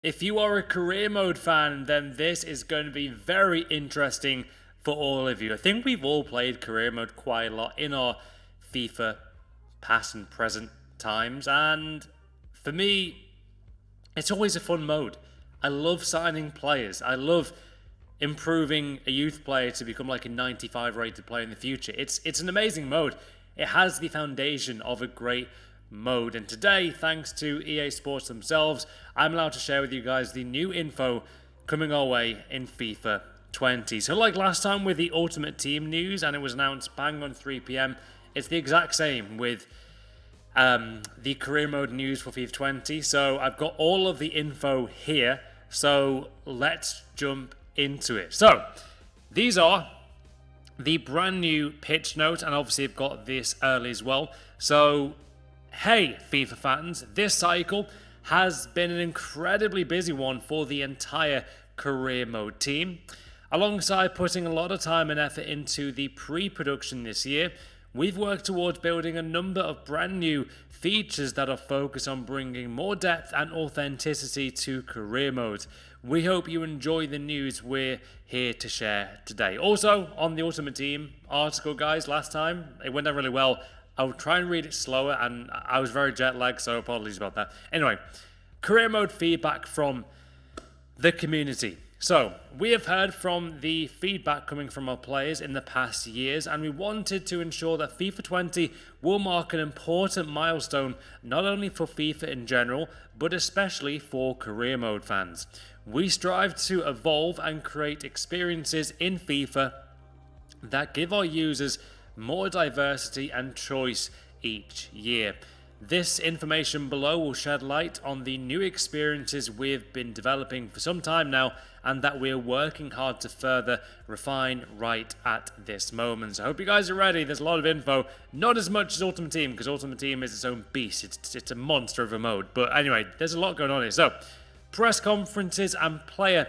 If you are a career mode fan, then this is going to be very interesting for all of you. I think we've all played career mode quite a lot in our FIFA past and present times, and for me, it's always a fun mode. I love signing players. I love improving a youth player to become like a 95 rated player in the future. It's an amazing mode. It has the foundation of a great mode, and today, thanks to EA Sports themselves, I'm allowed to share with you guys the new info coming our way in FIFA 20. So like last time with the Ultimate Team news, and it was announced bang on 3 PM, it's the exact same with the career mode news for FIFA 20. So I've got all of the info here, so let's jump into it. So these are the brand new pitch note, and obviously I've got this early as well. So hey, FIFA fans, this cycle has been an incredibly busy one for the entire career mode team. Alongside putting a lot of time and effort into the pre-production this year, we've worked towards building a number of brand new features that are focused on bringing more depth and authenticity to career mode. We hope you enjoy the news we're here to share today. Also, on the Ultimate Team article, guys, last time, it went down really well. I'll try and read it slower, and I was very jet lagged, so apologies about that. Anyway, career mode feedback from the community. So, we have heard from the feedback coming from our players in the past years, and we wanted to ensure that FIFA 20 will mark an important milestone, not only for FIFA in general, but especially for career mode fans. We strive to evolve and create experiences in FIFA that give our users more diversity and choice each year. This information below will shed light on the new experiences we've been developing for some time now, and that we're working hard to further refine right at this moment. So I hope you guys are ready. There's a lot of info, not as much as Ultimate Team, because Ultimate Team is its own beast. It's a monster of a mode. But anyway, there's a lot going on here. So, press conferences and player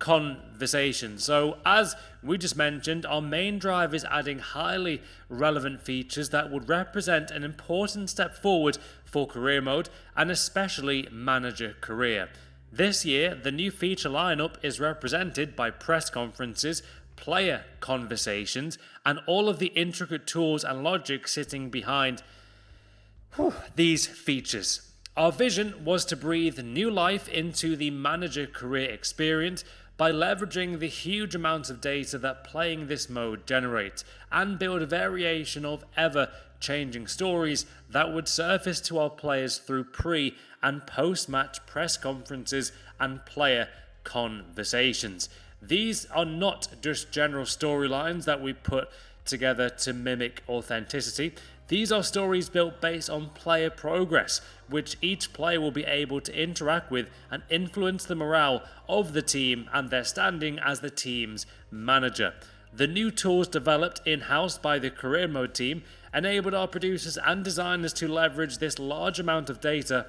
conversation. So as we just mentioned, our main drive is adding highly relevant features that would represent an important step forward for career mode, and especially manager career. This year, the new feature lineup is represented by press conferences, player conversations, and all of the intricate tools and logic sitting behind these features. Our vision was to breathe new life into the manager career experience by leveraging the huge amount of data that playing this mode generates, and build a variation of ever-changing stories that would surface to our players through pre- and post-match press conferences and player conversations. These are not just general storylines that we put together to mimic authenticity. These are stories built based on player progress, which each player will be able to interact with and influence the morale of the team and their standing as the team's manager. The new tools developed in-house by the career mode team enabled our producers and designers to leverage this large amount of data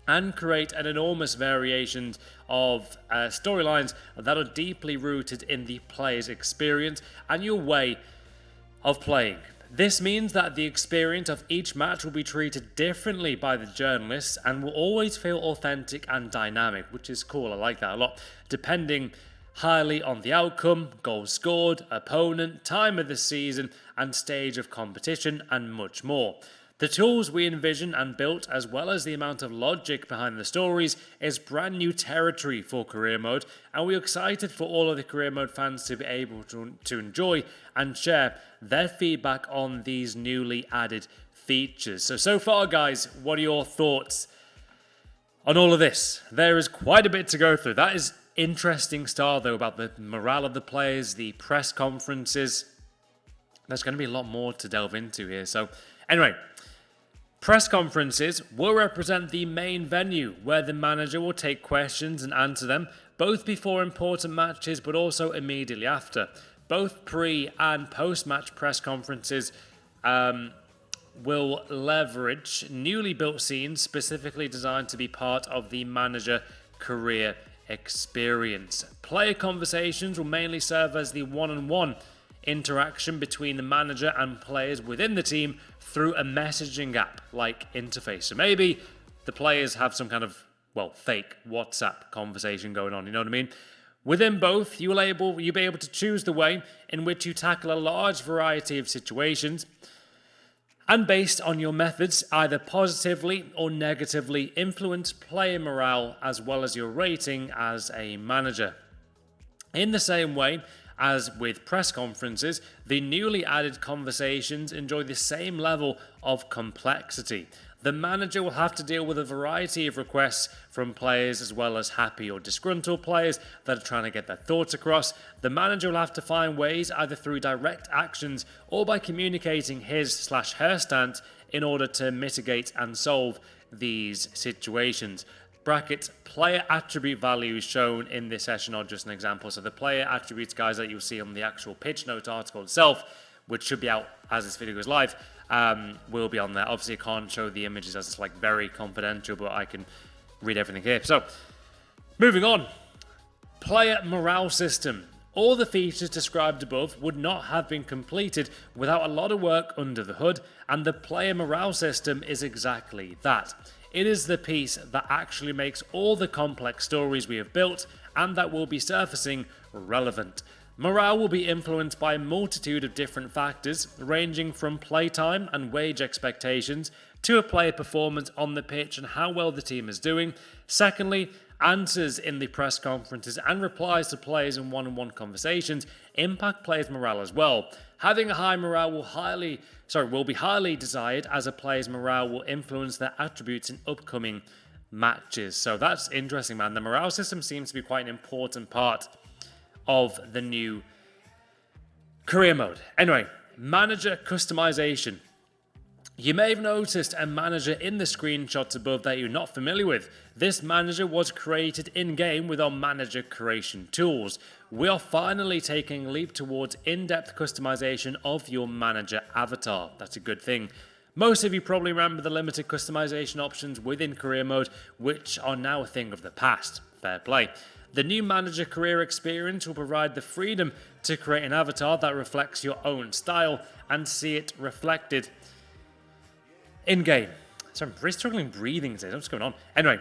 and create an enormous variation of storylines that are deeply rooted in the player's experience and your way of playing. This means that the experience of each match will be treated differently by the journalists and will always feel authentic and dynamic, which is cool. I like that a lot. Depending highly on the outcome, goals scored, opponent, time of the season, and stage of competition, and much more. The tools we envision and built, as well as the amount of logic behind the stories, is brand new territory for career mode, and we're excited for all of the career mode fans to be able to enjoy and share their feedback on these newly added features. So far, guys, what are your thoughts on all of this? There is quite a bit to go through. That is interesting style, though, about the morale of the players, the press conferences. There's going to be a lot more to delve into here. So anyway, press conferences will represent the main venue where the manager will take questions and answer them, both before important matches but also immediately after. Both pre- and post-match press conferences will leverage newly built scenes specifically designed to be part of the manager career experience. Player conversations will mainly serve as the one-on-one interaction between the manager and players within the team through a messaging app like interface. So maybe the players have some kind of well, fake WhatsApp conversation going on, you know what I mean? Within both, you'll be able to choose the way in which you tackle a large variety of situations, and based on your methods, either positively or negatively influence player morale as well as your rating as a manager. In the same way as with press conferences, the newly added conversations enjoy the same level of complexity. The manager will have to deal with a variety of requests from players as well as happy or disgruntled players that are trying to get their thoughts across. The manager will have to find ways either through direct actions or by communicating his/her stance in order to mitigate and solve these situations. Brackets, player attribute values shown in this session are just an example. So the player attributes, guys, that you'll see on the actual pitch note article itself, which should be out as this video goes live, will be on there. Obviously, I can't show the images as it's like very confidential, but I can read everything here. So, moving on. Player morale system. All the features described above would not have been completed without a lot of work under the hood, and the player morale system is exactly that. It is the piece that actually makes all the complex stories we have built and that will be surfacing relevant. Morale will be influenced by a multitude of different factors, ranging from playtime and wage expectations to a player performance on the pitch and how well the team is doing. Secondly, answers in the press conferences and replies to players in one-on-one conversations impact players' morale as well. Having a high morale will be highly desired, as a player's morale will influence their attributes in upcoming matches. So that's interesting, man. The morale system seems to be quite an important part of the new career mode. Anyway, manager customization. You may have noticed a manager in the screenshots above that you're not familiar with. This manager was created in-game with our manager creation tools. We are finally taking a leap towards in-depth customization of your manager avatar. That's a good thing. Most of you probably remember the limited customization options within career mode, which are now a thing of the past. Fair play. The new manager career experience will provide the freedom to create an avatar that reflects your own style and see it reflected in-game. So I'm really struggling breathing today. What's going on? Anyway,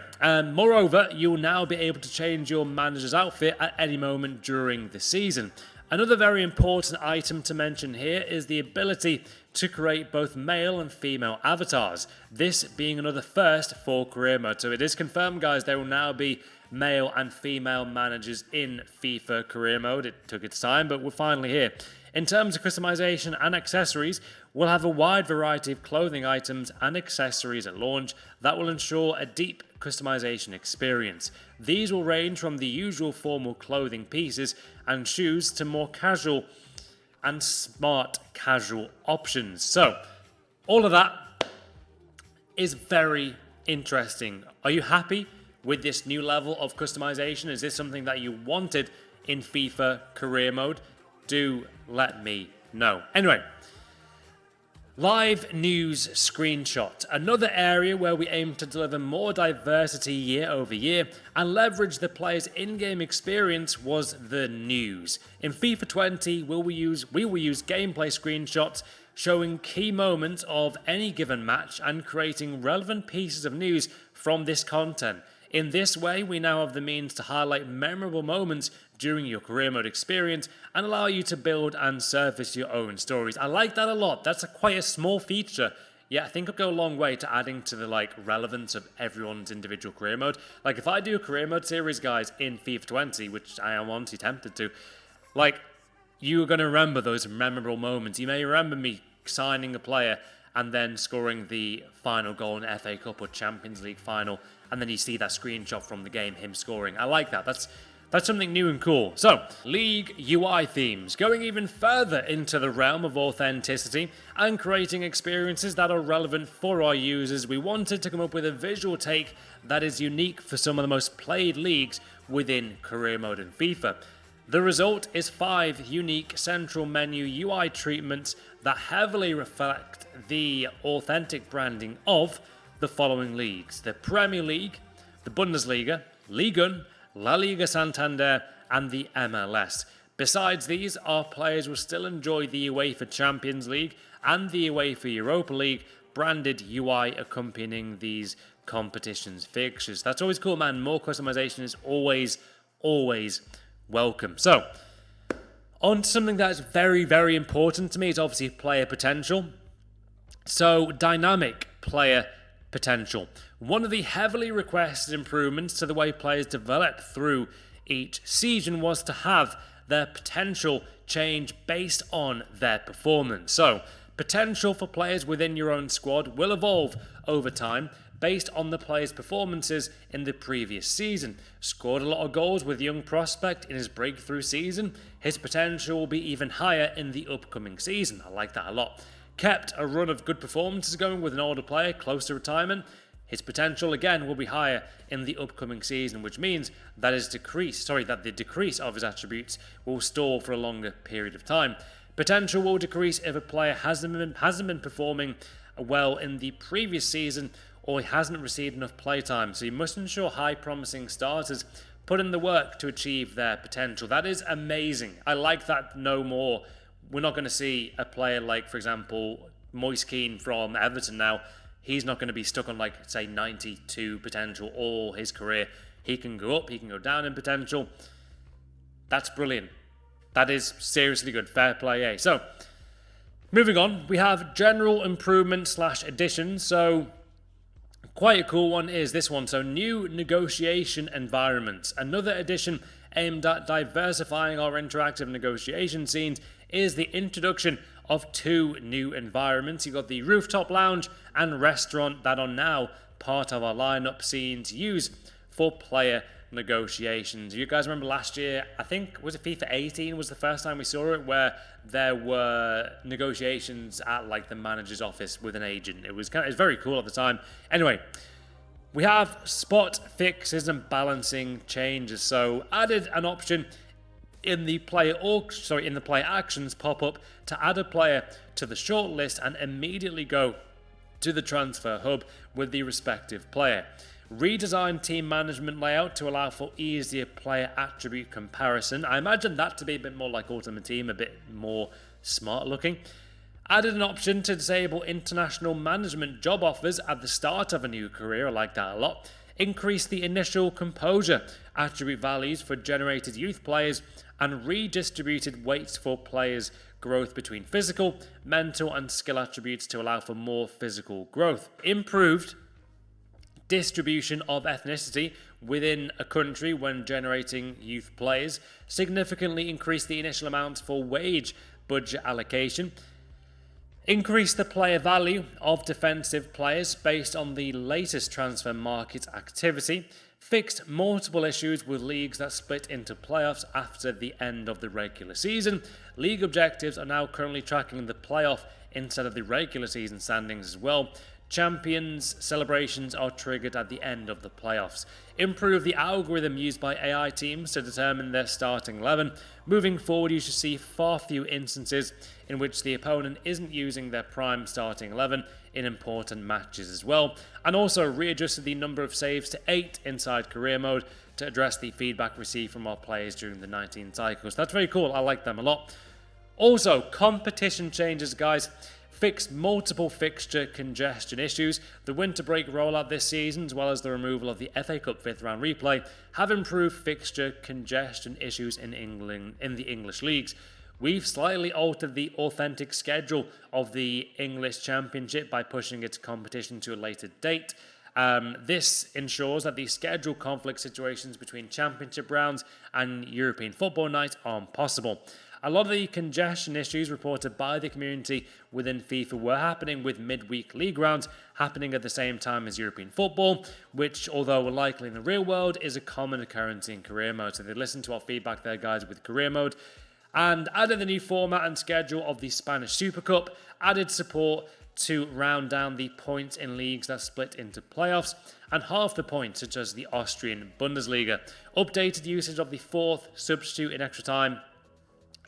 moreover, you'll now be able to change your manager's outfit at any moment during the season. Another very important item to mention here is the ability to create both male and female avatars. This being another first for career mode. So it is confirmed, guys, there will now be male and female managers in FIFA career mode. It took its time, but we're finally here. In terms of customization and accessories, we'll have a wide variety of clothing items and accessories at launch that will ensure a deep customization experience. These will range from the usual formal clothing pieces and shoes to more casual and smart casual options. So, all of that is very interesting. Are you happy with this new level of customization? Is this something that you wanted in FIFA career mode? Do let me know. Anyway, live news screenshot. Another area where we aim to deliver more diversity year over year and leverage the player's in-game experience was the news. In FIFA 20, we will use gameplay screenshots showing key moments of any given match and creating relevant pieces of news from this content. In this way, we now have the means to highlight memorable moments during your career mode experience and allow you to build and surface your own stories. I like that a lot. That's quite a small feature. Yeah, I think it'll go a long way to adding to the relevance of everyone's individual career mode. Like if I do a career mode series, guys, in FIFA 20, which I am honestly tempted to, you're going to remember those memorable moments. You may remember me signing a player and then scoring the final goal in FA Cup or Champions League final, and then you see that screenshot from the game, him scoring. I like that. That's something new and cool. So, League UI themes. Going even further into the realm of authenticity and creating experiences that are relevant for our users, we wanted to come up with a visual take that is unique for some of the most played leagues within career mode in FIFA. The result is 5 unique central menu UI treatments that heavily reflect the authentic branding of the following leagues: the Premier League, the Bundesliga, Liga 1, La Liga Santander, and the MLS. Besides these, our players will still enjoy the UEFA Champions League and the UEFA Europa League branded UI accompanying these competitions fixtures. That's always cool, man. More customization is always welcome. So, on to something that's very, very important to me is obviously player potential. So, dynamic player potential. One of the heavily requested improvements to the way players develop through each season was to have their potential change based on their performance. So, potential for players within your own squad will evolve over time based on the player's performances in the previous season. Scored a lot of goals with young prospect in his breakthrough season, his potential will be even higher in the upcoming season. I like that a lot. Kept a run of good performances going with an older player close to retirement, his potential again will be higher in the upcoming season, which means that the decrease of his attributes will stall for a longer period of time. Potential will decrease if a player hasn't been performing well in the previous season or he hasn't received enough playtime. So you must ensure high promising starters put in the work to achieve their potential. That is amazing. I like that no more. We're not going to see a player like, for example, Moise Kean from Everton now. He's not going to be stuck on, like, say, 92 potential all his career. He can go up, he can go down in potential. That's brilliant. That is seriously good. Fair play, eh? So, moving on, we have general improvement / additions. So, quite a cool one is this one. So, new negotiation environments. Another addition aimed at diversifying our interactive negotiation scenes is the introduction of 2 new environments. You've got the rooftop lounge and restaurant that are now part of our lineup scene to use for player negotiations. You guys remember last year, I think, was it FIFA 18 was the first time we saw it, where there were negotiations at like the manager's office with an agent. It was very cool at the time. Anyway, we have spot fixes and balancing changes. So added an option in the player actions pop-up to add a player to the shortlist and immediately go to the transfer hub with the respective player. Redesigned team management layout to allow for easier player attribute comparison. I imagine that to be a bit more like Ultimate Team, a bit more smart looking. Added an option to disable international management job offers at the start of a new career. I like that a lot. Increase the initial composure attribute values for generated youth players and redistributed weights for players' growth between physical, mental and skill attributes to allow for more physical growth. Improved distribution of ethnicity within a country when generating youth players. Significantly increase the initial amounts for wage budget allocation. Increase the player value of defensive players based on the latest transfer market activity. Fixed multiple issues with leagues that split into playoffs after the end of the regular season. League objectives are now currently tracking the playoff instead of the regular season standings as well. Champions celebrations are triggered at the end of the playoffs. Improve the algorithm used by AI teams to determine their starting 11. Moving forward, you should see far few instances in which the opponent isn't using their prime starting 11 in important matches as well. And also readjusted the number of saves to 8 inside career mode to address the feedback received from our players during the 19 cycles. That's very cool. I like them a lot. Also, competition changes, guys. Fixed multiple fixture congestion issues. The winter break rollout this season, as well as the removal of the FA Cup 5th round replay, have improved fixture congestion issues in the English leagues. We've slightly altered the authentic schedule of the English Championship by pushing its competition to a later date. This ensures that the schedule conflict situations between Championship rounds and European football night aren't possible. A lot of the congestion issues reported by the community within FIFA were happening with midweek league rounds happening at the same time as European football, which, although likely in the real world, is a common occurrence in career mode. So they listened to our feedback there, guys, with career mode. And added the new format and schedule of the Spanish Super Cup, added support to round down the points in leagues that split into playoffs, and half the points, such as the Austrian Bundesliga. Updated usage of the 4th substitute in extra time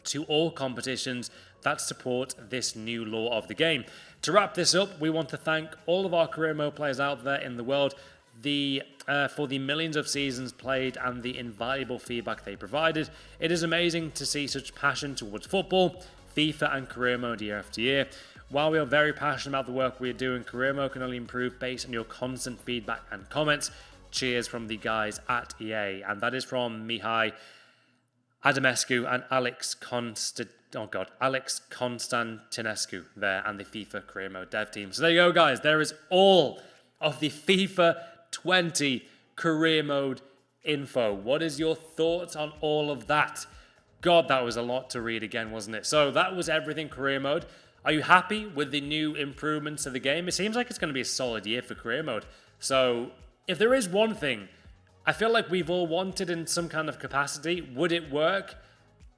to all competitions that support this new law of the game. To wrap this up, we want to thank all of our career mode players out there in the world for the millions of seasons played and the invaluable feedback they provided. It is amazing to see such passion towards football, FIFA and career mode year after year. While we are very passionate about the work we are doing, career mode can only improve based on your constant feedback and comments. Cheers from the guys at EA. And that is from Mihai Adamescu and Alex Constantinescu there, and the FIFA career mode dev team. So there you go, guys. There is all of the FIFA 20 career mode info. What is your thoughts on all of that? God, that was a lot to read again, wasn't it? So that was everything career mode. Are you happy with the new improvements to the game? It seems like it's going to be a solid year for career mode. So if there is one thing I feel like we've all wanted in some kind of capacity, would it work?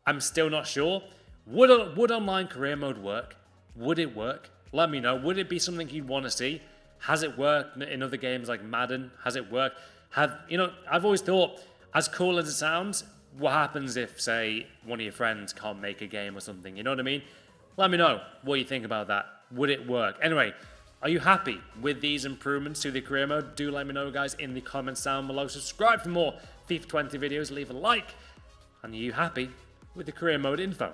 I'm still not sure. Would online career mode work? Would it work? Let me know. Would it be something you'd want to see? Has it worked in other games like Madden? Has it worked? I've always thought, as cool as it sounds, what happens if, say, one of your friends can't make a game or something? You know what I mean? Let me know what you think about that. Would it work? Anyway, are you happy with these improvements to the career mode? Do let me know, guys, in the comments down below. Subscribe for more FIFA 20 videos. Leave a like. And are you happy with the career mode info?